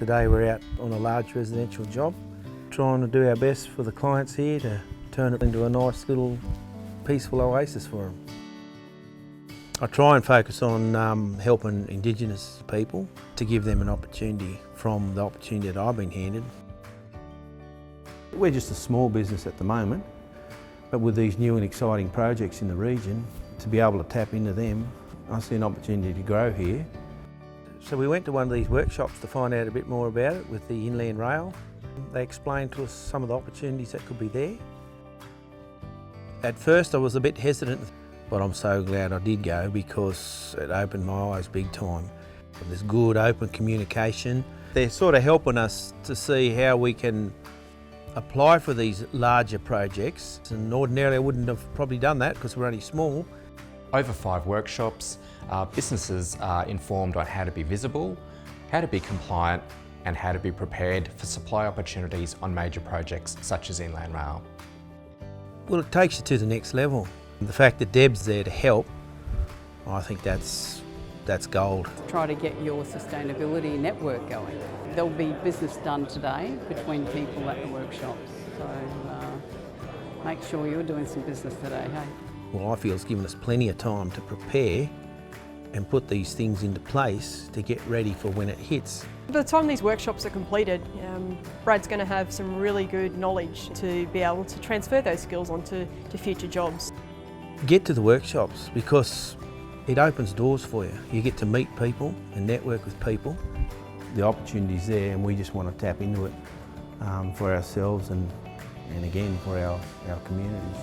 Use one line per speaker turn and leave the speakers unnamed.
Today we're out on a large residential job, trying to do our best for the clients here to turn it into a nice little peaceful oasis for them. I try and focus on helping Indigenous people to give them an opportunity from the opportunity that I've been handed. We're just a small business at the moment, but with these new and exciting projects in the region, to be able to tap into them, I see an opportunity to grow here. So we went to one of these workshops to find out a bit more about it with the Inland Rail. They explained to us some of the opportunities that could be there. At first I was a bit hesitant, but I'm so glad I did go because it opened my eyes big time. There's good open communication. They're sort of helping us to see how we can apply for these larger projects, and ordinarily I wouldn't have probably done that because we're only small.
Over 5 workshops, businesses are informed on how to be visible, how to be compliant, and how to be prepared for supply opportunities on major projects such as Inland Rail.
Well, it takes you to the next level. The fact that Deb's there to help, I think that's gold.
Try to get your sustainability network going. There'll be business done today between people at the workshops, so make sure you're doing some business today, hey?
Well, I feel it's given us plenty of time to prepare and put these things into place to get ready for when it hits.
By the time these workshops are completed, Brad's going to have some really good knowledge to be able to transfer those skills onto future jobs.
Get to the workshops because it opens doors for you. You get to meet people and network with people. The opportunity's there and we just want to tap into it for ourselves and again for our communities.